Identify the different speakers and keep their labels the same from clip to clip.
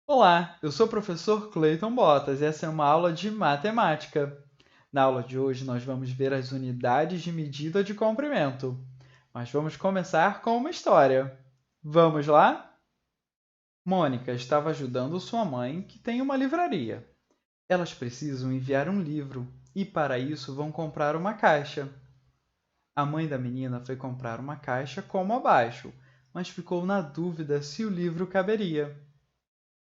Speaker 1: Olá, eu sou o professor Clayton Botas e essa é uma aula de matemática. Na aula de hoje, nós vamos ver as unidades de medida de comprimento. Mas vamos começar com uma história. Vamos lá? Mônica estava ajudando sua mãe, que tem uma livraria. Elas precisam enviar um livro e, para isso, vão comprar uma caixa. A mãe da menina foi comprar uma caixa como abaixo, mas ficou na dúvida se o livro caberia.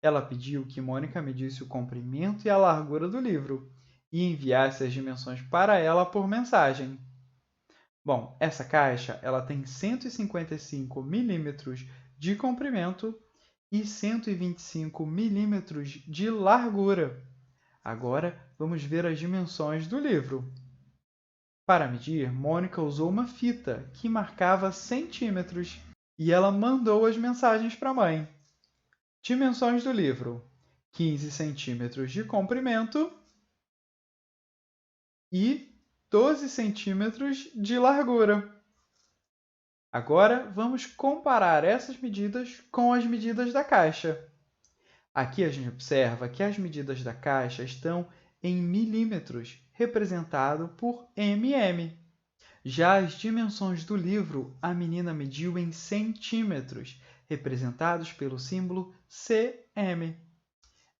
Speaker 1: Ela pediu que Mônica medisse o comprimento e a largura do livro e enviasse as dimensões para ela por mensagem. Bom, essa caixa ela tem 155 milímetros de comprimento e 125 milímetros de largura. Agora, vamos ver as dimensões do livro. Para medir, Mônica usou uma fita que marcava centímetros e ela mandou as mensagens para a mãe. Dimensões do livro: 15 centímetros de comprimento e 12 centímetros de largura. Agora, vamos comparar essas medidas com as medidas da caixa. Aqui a gente observa que as medidas da caixa estão em milímetros, representado por mm. Já as dimensões do livro, a menina mediu em centímetros, representados pelo símbolo cm.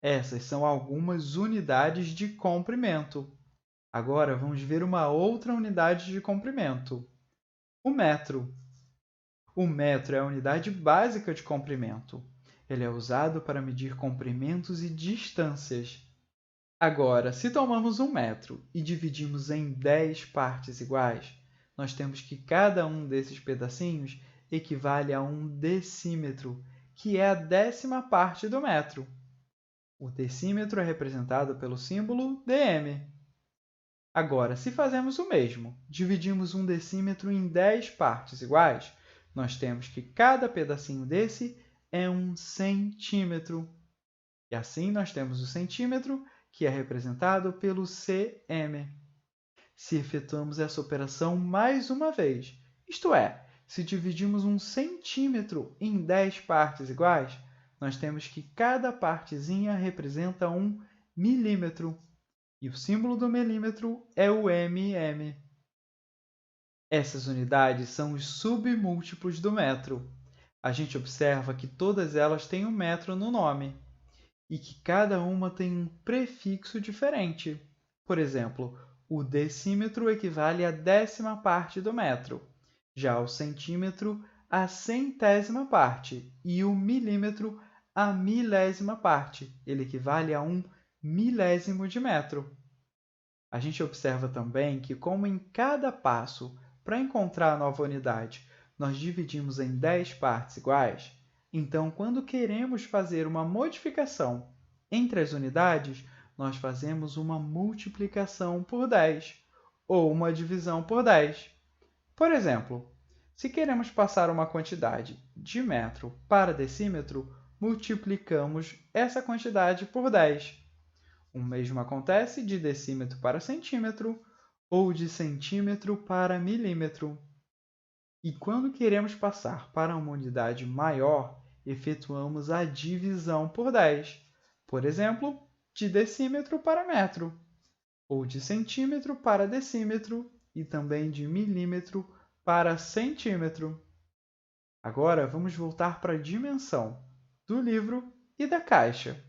Speaker 1: Essas são algumas unidades de comprimento. Agora, vamos ver uma outra unidade de comprimento, o metro. O metro é a unidade básica de comprimento. Ele é usado para medir comprimentos e distâncias. Agora, se tomamos um metro e dividimos em 10 partes iguais, nós temos que cada um desses pedacinhos equivale a um decímetro, que é a 10ª parte do metro. O decímetro é representado pelo símbolo dm. Agora, se fazemos o mesmo, dividimos um decímetro em 10 partes iguais, nós temos que cada pedacinho desse é um centímetro. E assim nós temos o centímetro, que é representado pelo cm. Se efetuamos essa operação mais uma vez, isto é, se dividimos um centímetro em 10 partes iguais, nós temos que cada partezinha representa um milímetro. E o símbolo do milímetro é o mm. Essas unidades são os submúltiplos do metro. A gente observa que todas elas têm um metro no nome e que cada uma tem um prefixo diferente. Por exemplo, o decímetro equivale à 10ª parte do metro, já o centímetro à 100ª parte e o milímetro à 1000ª parte. Ele equivale a um milésimo de metro. A gente observa também que, como em cada passo, para encontrar a nova unidade, nós dividimos em 10 partes iguais, então, quando queremos fazer uma modificação entre as unidades, nós fazemos uma multiplicação por 10 ou uma divisão por 10. Por exemplo, se queremos passar uma quantidade de metro para decímetro, multiplicamos essa quantidade por 10. O mesmo acontece de decímetro para centímetro ou de centímetro para milímetro. E quando queremos passar para uma unidade maior, efetuamos a divisão por 10. Por exemplo, de decímetro para metro, ou de centímetro para decímetro e também de milímetro para centímetro. Agora, vamos voltar para a dimensão do livro e da caixa.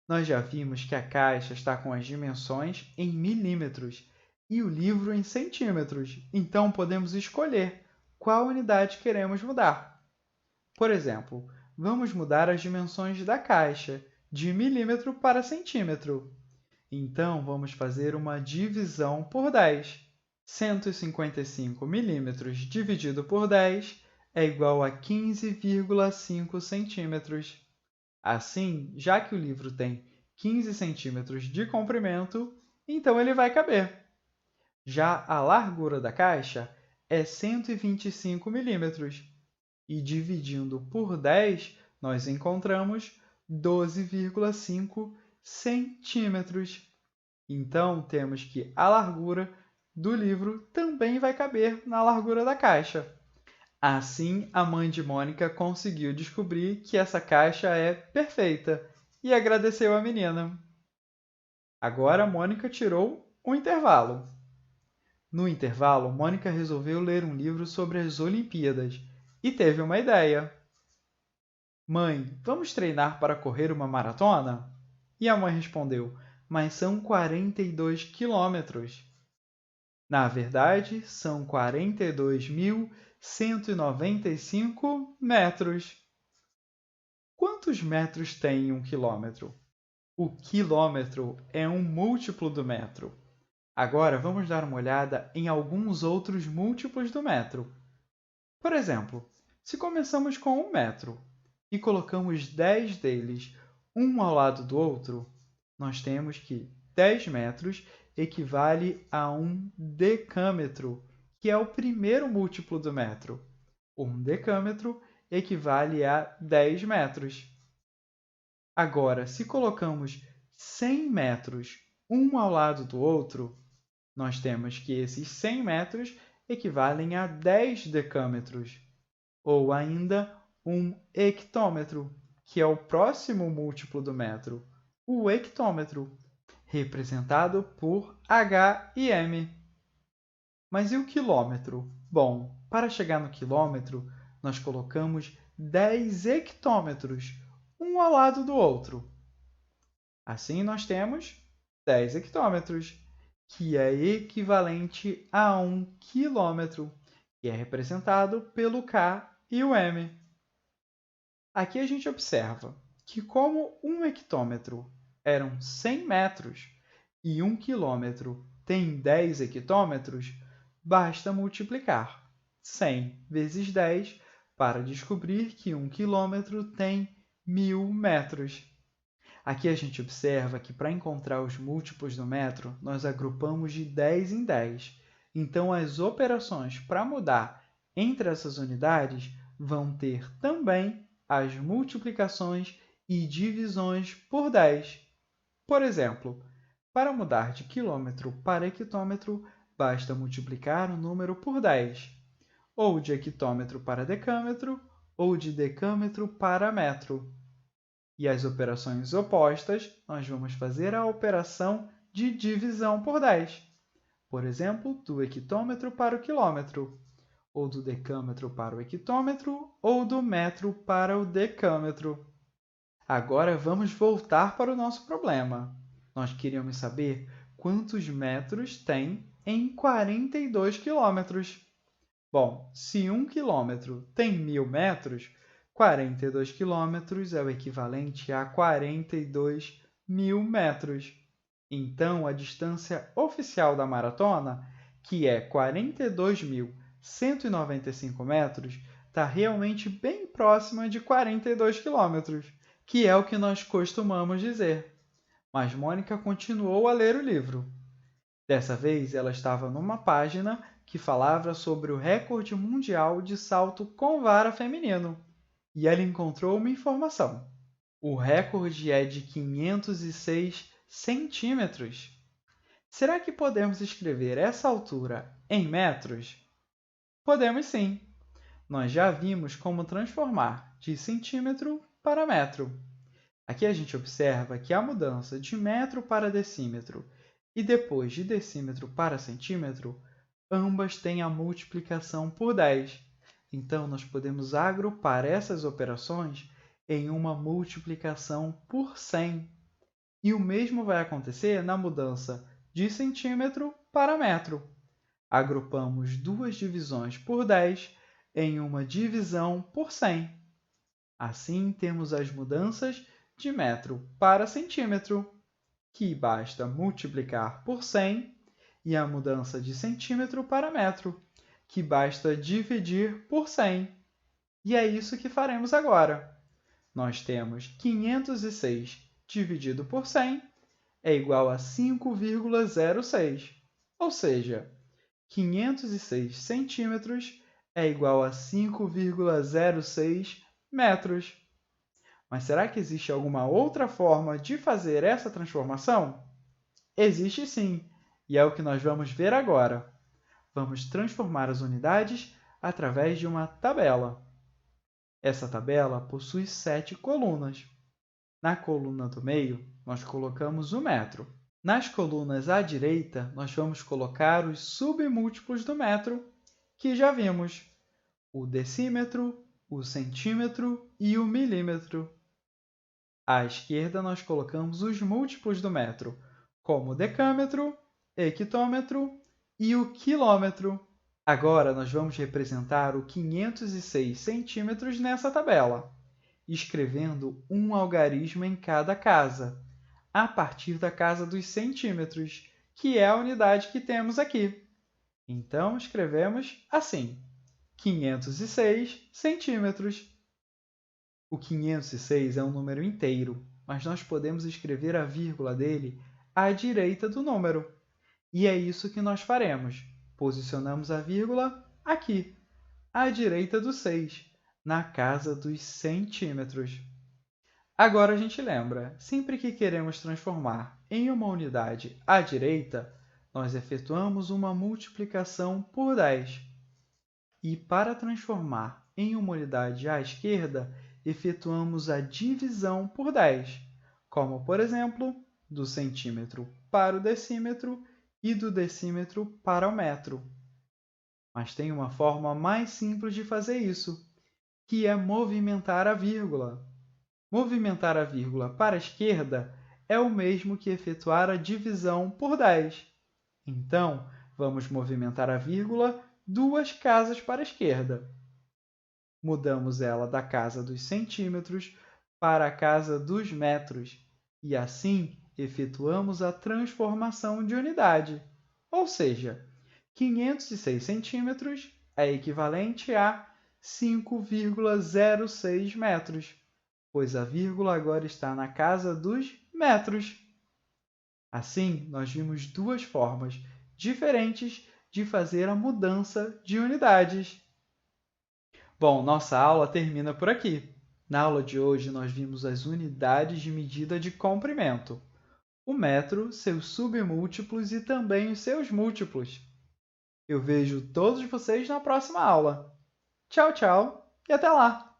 Speaker 1: Nós já vimos que a caixa está com as dimensões em milímetros e o livro em centímetros, então podemos escolher qual unidade queremos mudar. Por exemplo, vamos mudar as dimensões da caixa de milímetro para centímetro. Então, vamos fazer uma divisão por 10. 155 milímetros dividido por 10 é igual a 15,5 centímetros. Assim, já que o livro tem 15 centímetros de comprimento, então ele vai caber. Já a largura da caixa é 125 milímetros, e dividindo por 10, nós encontramos 12,5 centímetros. Então, temos que a largura do livro também vai caber na largura da caixa. Assim, a mãe de Mônica conseguiu descobrir que essa caixa é perfeita e agradeceu a menina. Agora, Mônica tirou um intervalo. No intervalo, Mônica resolveu ler um livro sobre as Olimpíadas e teve uma ideia. Mãe, vamos treinar para correr uma maratona? E a mãe respondeu, mas são 42 quilômetros. Na verdade, são 42.195 metros. Quantos metros tem um quilômetro? O quilômetro é um múltiplo do metro. Agora, vamos dar uma olhada em alguns outros múltiplos do metro. Por exemplo, se começamos com 1 metro e colocamos 10 deles um ao lado do outro, nós temos que 10 metros equivale a 1 decâmetro, que é o primeiro múltiplo do metro. 1 decâmetro equivale a 10 metros. Agora, se colocamos 100 metros um ao lado do outro, nós temos que esses 100 metros equivalem a 10 decâmetros, ou ainda 1 hectômetro, que é o próximo múltiplo do metro, o hectômetro, representado por H e M. Mas e o quilômetro? Bom, para chegar no quilômetro, nós colocamos 10 hectômetros, um ao lado do outro. Assim, nós temos 10 hectômetros, que é equivalente a 1 quilômetro, que é representado pelo K e o M. Aqui a gente observa que, como 1 hectômetro eram 100 metros e 1 quilômetro tem 10 hectômetros, basta multiplicar 100 vezes 10 para descobrir que 1 quilômetro tem 1.000 metros. Aqui a gente observa que, para encontrar os múltiplos do metro, nós agrupamos de 10 em 10. Então, as operações para mudar entre essas unidades vão ter também as multiplicações e divisões por 10. Por exemplo, para mudar de quilômetro para hectômetro, basta multiplicar o número por 10, ou de hectômetro para decâmetro, ou de decâmetro para metro. E as operações opostas, nós vamos fazer a operação de divisão por 10. Por exemplo, do hectômetro para o quilômetro, ou do decâmetro para o hectômetro, ou do metro para o decâmetro. Agora, vamos voltar para o nosso problema. Nós queríamos saber quantos metros tem em 42 quilômetros. Bom, se 1 quilômetro tem 1.000 metros, 42 quilômetros é o equivalente a 42.000 metros. Então, a distância oficial da maratona, que é 42.195 metros, está realmente bem próxima de 42 quilômetros, que é o que nós costumamos dizer. Mas Mônica continuou a ler o livro. Dessa vez, ela estava numa página que falava sobre o recorde mundial de salto com vara feminino, e ela encontrou uma informação. O recorde é de 506 centímetros. Será que podemos escrever essa altura em metros? Podemos sim. Nós já vimos como transformar de centímetro para metro. Aqui a gente observa que a mudança de metro para decímetro e depois de decímetro para centímetro, ambas têm a multiplicação por 10. Então, nós podemos agrupar essas operações em uma multiplicação por 100. E o mesmo vai acontecer na mudança de centímetro para metro. Agrupamos duas divisões por 10 em uma divisão por 100. Assim, temos as mudanças de metro para centímetro, que basta multiplicar por 100, e a mudança de centímetro para metro, que basta dividir por 100. E é isso que faremos agora. Nós temos 506 dividido por 100 é igual a 5,06, ou seja, 506 centímetros é igual a 5,06 metros. Mas será que existe alguma outra forma de fazer essa transformação? Existe sim, e é o que nós vamos ver agora. Vamos transformar as unidades através de uma tabela. Essa tabela possui 7 colunas. Na coluna do meio, nós colocamos o metro. Nas colunas à direita, nós vamos colocar os submúltiplos do metro, que já vimos: o decímetro, o centímetro e o milímetro. À esquerda, nós colocamos os múltiplos do metro, como o decâmetro, hectômetro e o quilômetro. Agora, nós vamos representar o 506 centímetros nessa tabela, escrevendo um algarismo em cada casa, a partir da casa dos centímetros, que é a unidade que temos aqui. Então, escrevemos assim: 506 centímetros. O 506 é um número inteiro, mas nós podemos escrever a vírgula dele à direita do número. E é isso que nós faremos. Posicionamos a vírgula aqui, à direita do 6, na casa dos centímetros. Agora a gente lembra, sempre que queremos transformar em uma unidade à direita, nós efetuamos uma multiplicação por 10. E para transformar em uma unidade à esquerda, efetuamos a divisão por 10, como, por exemplo, do centímetro para o decímetro e do decímetro para o metro. Mas tem uma forma mais simples de fazer isso, que é movimentar a vírgula. Movimentar a vírgula para a esquerda é o mesmo que efetuar a divisão por 10. Então, vamos movimentar a vírgula 2 casas para a esquerda. Mudamos ela da casa dos centímetros para a casa dos metros, e assim efetuamos a transformação de unidade. Ou seja, 506 centímetros é equivalente a 5,06 metros, pois a vírgula agora está na casa dos metros. Assim, nós vimos duas formas diferentes de fazer a mudança de unidades. Bom, nossa aula termina por aqui. Na aula de hoje, nós vimos as unidades de medida de comprimento, o metro, seus submúltiplos e também os seus múltiplos. Eu vejo todos vocês na próxima aula. Tchau, tchau e até lá!